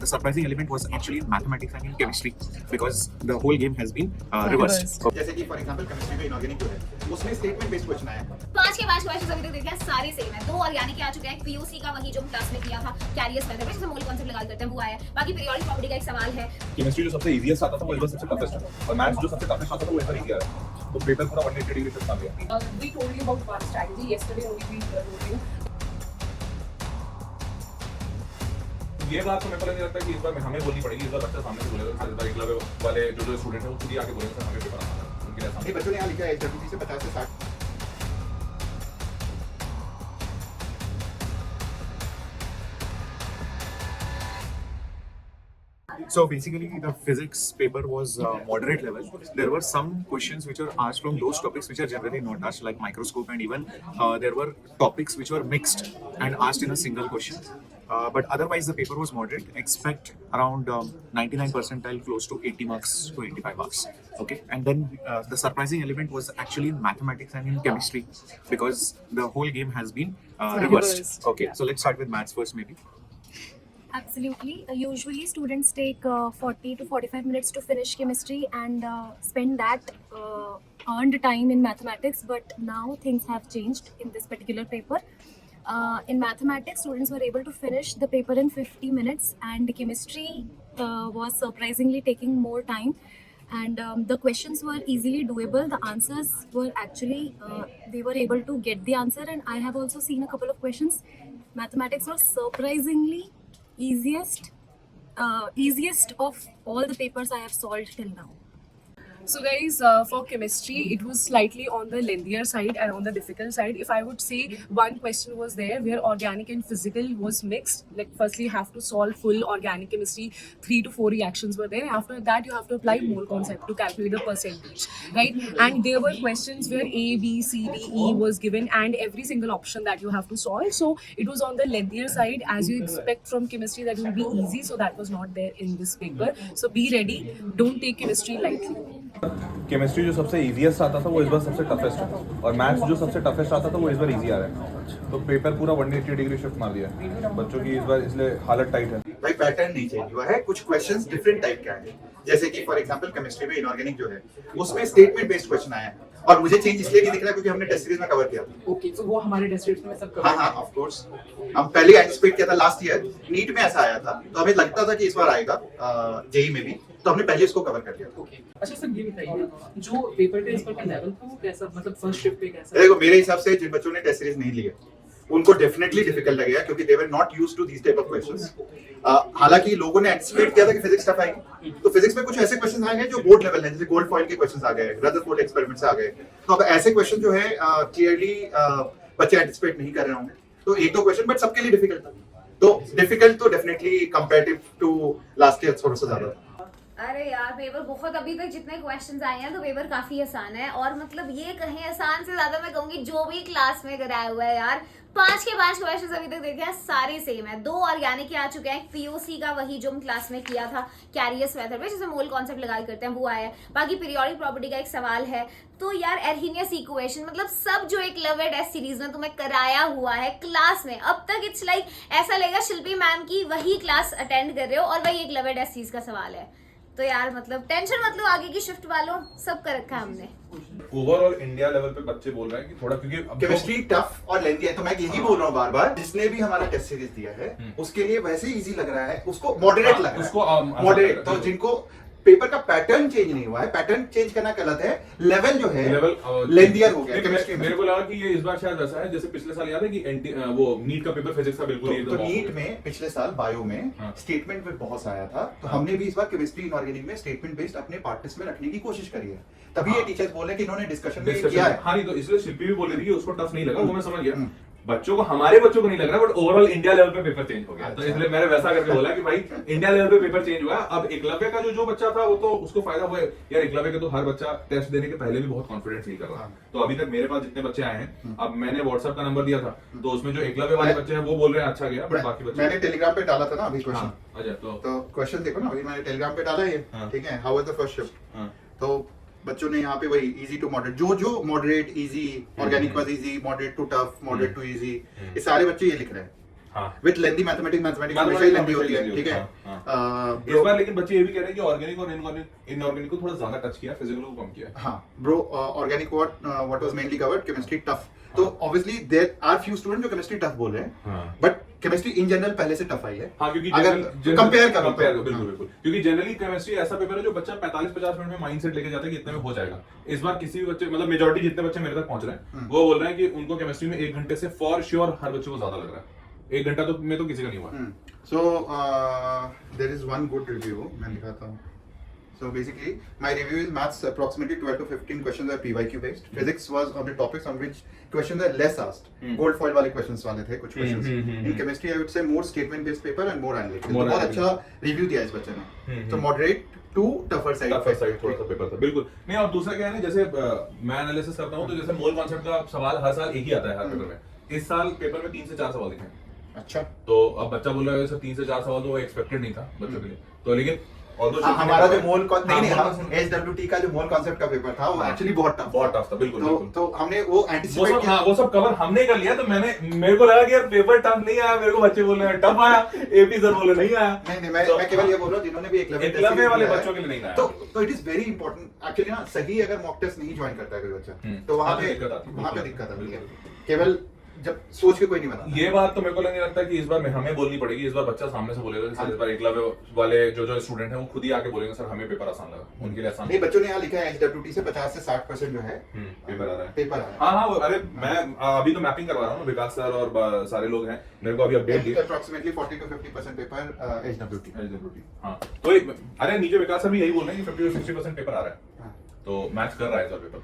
the surprising element was actually in mathematics and in chemistry because the whole game has been reversed. जैसे कि for example chemistry में inorganic जो है उसमें statement based question आया है। 5 के 5 क्वेश्चंस अभी तक देखे हैं, सारे सेम है। 2 ऑर्गेनिक आ चुके हैं, एक पीओसी का वही जो हम क्लास में किया था कैरियर्स मेथड में जिसे मोल कॉन्सेप्ट लगा करते हैं वो आया है। बाकी पीरियोडिक प्रॉपर्टी का एक सवाल है। केमिस्ट्री जो सबसे इजीएस्ट आता था वो इस बार सबसे टफेस्ट है और मैथ्स जो सबसे टफेस्ट आता था वो इस बार इजी आ रहा है। तो पेपर पूरा 180 डिग्री शिफ्ट आ गया। We told you about one strategy yesterday only. We told you. ये बात तो मेरे को नहीं लगता कि इस बार हमें बोलनी पड़ेगी। इस बार बच्चा सामने से बोलेगा सर, इस बार एकलव्य वाले जो स्टूडेंट है वो खुद ही आके बोलेंगे सर हमें पेपर आना है। उनके लिए आसान नहीं, बच्चों ने यहाँ लिखा है 30 से 50 से 60। So basically, the physics paper was moderate level. There were some questions which were asked from those topics which are generally not asked, like microscope, and even there were topics which were mixed and asked in a single question. But otherwise, the paper was moderate. Expect around 99 percentile, close to 80 marks to 85 marks. Okay, and then the surprising element was actually in mathematics and in chemistry because the whole game has been reversed. Okay, so let's start with maths first, maybe. Absolutely. Usually students take 40 to 45 minutes to finish chemistry and spend that earned time in mathematics, but now things have changed in this particular paper. In mathematics, students were able to finish the paper in 50 minutes and chemistry was surprisingly taking more time. And the questions were easily doable. The answers were actually, they were able to get the answer, and I have also seen a couple of questions. Mathematics was surprisingly easiest of all the papers I have solved till now. So guys, for chemistry, it was slightly on the lengthier side and on the difficult side. If I would say one question was there where organic and physical was mixed. Like firstly, you have to solve full organic chemistry. 3 to 4 reactions were there. After that, you have to apply mole concept to calculate the percentage, right? And there were questions where A, B, C, D, E was given and every single option that you have to solve. So it was on the lengthier side, as you expect from chemistry that it will be easy. So that was not there in this paper. So be ready. Don't take chemistry lightly. Chemistry जो सबसे easiest आता था वो इस बार सबसे toughest है और maths जो सबसे टफेस्ट आता था वो इस बार इजी आ रहा है। तो पेपर पूरा 180 डिग्री शिफ्ट मार दिया है बच्चों की इस बार, इसलिए हालत टाइट है। भाई पैटर्न नहीं चेंज हुआ है, कुछ क्वेश्चंस डिफरेंट टाइप के आए हैं। जैसे कि फॉर एग्जांपल केमिस्ट्री में इनऑर्गेनिक जो है उसमें स्टेटमेंट बेस्ड क्वेश्चन आया है और मुझे चेंज इसलिए नहीं दिख रहा क्योंकि हमने टेस्ट सीरीज में कवर किया था। Okay, so वो हमारे टेस्ट सीरीज में सब हाँ ऑफ कोर्स हम पहले एंटिसिपेट किया था लास्ट ईयर नीट में ऐसा आया था, तो हमें लगता था कि इस बार आएगा जेई में भी, तो हमने पहले इसको कवर कर लिया। ओके, अच्छा सर ये बताइए जो पेपर टेस्ट का लेवल था वो कैसा, मतलब फर्स्ट शिफ्ट पे कैसा? देखो मेरे हिसाब से जिन बच्चों ने टेस्ट सीरीज नहीं लिए उनको डेफिनेटली डिफिकल्ट लगेगा क्योंकि they were not used to these type of questions. हालांकि लोगों ने एंटिसिपेट किया था कि फिजिक्स टफ आएगी, तो फिजिक्स में कुछ ऐसे क्वेश्चंस आए हैं जो बोर्ड लेवल हैं, जैसे गोल्ड फॉइल के क्वेश्चंस आ गए, रदरफोर्ड एक्सपेरिमेंट्स आ गए। तो अब ऐसे क्वेश्चन जो है क्लियरली बच्चे एंटिसिपेट नहीं कर रहे होंगे, तो एक दो क्वेश्चन बट सबके लिए डिफिकल्ट था। तो डिफिकल्ट तो definitely comparative to last year थोड़ा सा ज्यादा था। अरे यार पेपर बहुत, अभी तक जितने क्वेश्चंस आए हैं तो पेपर काफी आसान है और मतलब ये कहें आसान से ज्यादा मैं कहूंगी जो भी क्लास में कराया हुआ है यार। 5 के 5 क्वेश्चंस अभी तक देखे हैं, सारे सेम है। 2 ऑर्गेनिक के आ चुके हैं, पीओसी का वही जो हम क्लास में किया था कैरियर्स मेथड में जिसे मोल कॉन्सेप्ट लगा करते हैं वो आया है। बाकी पीरियोडिक प्रॉपर्टी का एक सवाल है। तो यार एर्हीनियस इक्वेशन, मतलब सब जो एकलव्य टेस्ट सीरीज में तुम्हें कराया हुआ है क्लास में अब तक, इट्स लाइक ऐसा लगेगा शिल्पी मैम की वही क्लास अटेंड कर रहे हो और वही एकलव्य टेस्ट सीरीज का सवाल है। तो यार मतलब टेंशन मत लो, आगे की शिफ्ट वालों सब कर रखा है हमने। ओवरऑल इंडिया लेवल पे बच्चे बोल रहे हैं कि थोड़ा, क्योंकि केमिस्ट्री टफ और लेंथी है, तो मैं यही बोल रहा हूँ बार बार, जिसने भी हमारा टेस्ट सीरीज दिया है उसके लिए वैसे ही इजी लग रहा है, उसको मॉडरेट लग रहा है, उसको मॉडरेट। तो जिनको पेपर का पैटर्न चेंज नहीं हुआ है, पैटर्न चेंज करना गलत है, लेवल जो है लेंथियर हो गया केमिस्ट्री में। मेरे को लगा कि ये इस बार शायद वैसा है जैसे पिछले साल याद है कि वो नीट का पेपर फिजिक्स का बिल्कुल तो नीट में पिछले साल बायो में स्टेटमेंट में बहुत आया था, तो हमने भी इस बार केमिस्ट्री इनऑर्गेनिक में स्टेटमेंट बेस्ड अपने पार्ट टेस्ट में रखने की कोशिश करी है। तभी ये टीचर्स बोल रहे हैं कि इन्होंने डिस्कशन में किया है। हाँ नहीं, तो इसलिए शिल्पी भी बोल रही थी कि उसको टफ नहीं लगा, वो मैं समझ गया। बच्चों को, हमारे बच्चों को नहीं लग रहा, बट ओवरऑल इंडिया लेवल पे पेपर चेंज हो गया। तो इसलिए मैंने वैसा करके बोला कि भाई इंडिया लेवल पे पेपर चेंज हुआ। अब एकलव्य का जो बच्चा था वो तो उसको फायदा हुआ यार। एकलव्य के तो हर बच्चा टेस्ट देने के पहले भी बहुत कॉन्फिडेंस नहीं कर रहा। तो अभी तक मेरे पास जितने बच्चे आए हैं, अब मैंने व्हाट्सएप का नंबर दिया था, तो उसमें जो एकलव्य वाले बच्चे हैं वो बोल रहे हैं अच्छा गया, बट बाकी बच्चे मैंने टेलीग्राम पे डाला था ना अभी क्वेश्चन। अच्छा, तो क्वेश्चन देखो ना, अभी मैंने टेलीग्राम पे डाला है, ठीक है, how was the first shift. तो बच्चों ने यहाँ पे वही इजी टू मॉडरेट, जो moderate, easy, organic was easy, moderate to tough, moderate to easy, ये सारे बच्चे ये लिख रहे हैं। हाँ। विद लेंथी मैथमेटिक्स हमेशा ही लेंथी होती है, ठीक है। इस बार लेकिन बच्चे ये भी कह रहे हैं कि ऑर्गेनिक और इनऑर्गेनिक को थोड़ा ज्यादा टच किया, फिजिकल को कम किया। हाँ bro, organic what was mainly covered, chemistry tough. तो obviously there are few student जो केमिस्ट्री टफ बोल रहे हैं, बट केमिस्ट्री इन जनरल पहले से टफ आई है। हाँ, क्योंकि अगर कंपेयर करो तो। बिल्कुल, क्योंकि जनरली केमिस्ट्री ऐसा पेपर है जो बच्चा 45-50 मिनट में माइंडसेट लेके जाता है कि इतने में हो जाएगा। इस बार किसी भी बच्चे, मतलब मेजॉरिटी जितने बच्चे मेरे तक पहुंच रहे हैं वो बोल रहे हैं कि उनको केमिस्ट्री में 1 घंटे से फॉर श्योर हर बच्चे को ज्यादा लग रहा है। 1 घंटा तो में तो किसी का नहीं हुआ। So there is one good review मैं दिखाता हूँ। So basically, my review is maths approximately 12 to 15 questions are PYQ based. Physics was on the topics on which questions are less asked. Gold foil वाले questions वाले थे कुछ questions. In chemistry, I would say more statement based paper and more analytical. More बहुत analytical. अच्छा review दिया इस बच्चे ने। So moderate to tougher side. Tougher side थोड़ा सा पेपर था, बिल्कुल। नहीं, और दूसरा क्या है ना, जैसे मैं एनालिसिस करता हूँ तो जैसे मोल कॉन्सेप्ट का सवाल हर साल एक ही आता है हर पेपर में। इस साल पेपर में 3 से 4 सवाल दिखे हैं। अच्छा। तो अब बच्चा बोल रहा है सर 3 से 4 सवाल तो एक्सपेक्टेड नहीं था बच्चों के लिए, तो लेकिन हमारा जो मोल HWT का जो मोल कॉन्सेप्ट का पेपर था वो एक्चुअली बहुत टफ था, बिल्कुल। तो हमने वो एंटिसिपेट किया। वो सब कवर हमने कर लिया, तो मेरे को लगा कि यार पेपर टफ नहीं आया, मेरे को बच्चे बोल रहे हैं टफ आया, एपी सर बोल रहे नहीं आया। नहीं, मैं केवल ये बोल रहा हूँ जिन्होंने भी एकलव्य वाले बच्चों के लिए नहीं आया। तो it is very important actually ना, सही अगर मॉक टेस्ट नहीं ज्वाइन करता है कोई बच्चा तो वहां पे दिक्कत आती है। केवल जब सोच के कोई नहीं बना। ये बात तो मेरे को नहीं लगता कि इस बार हमें बोलनी पड़ेगी। इस बार बच्चा सामने से बोलेगा। सर इस बार एकलव्य वाले जो स्टूडेंट हैं वो खुद ही आके बोलेंगे सर हमें पेपर आसान लगा, उनके लिए आसान नहीं। बच्चों ने यहाँ लिखा है HWT से 50 से 60% जो है पेपर आ रहा है। हाँ, हाँ, अरे मैं अभी तो मैपिंग करवा रहा हूँ, विकास सर और सारे लोग हैं, मेरे को अभी अपडेट दिए। Approximately 40 to 50% paper HWT। हाँ, तो अरे नीचे विकास सर भी यही बोल रहे हैं कि 50 to 60% पेपर आ रहा है, तो मैच कर रहा है सर पेपर।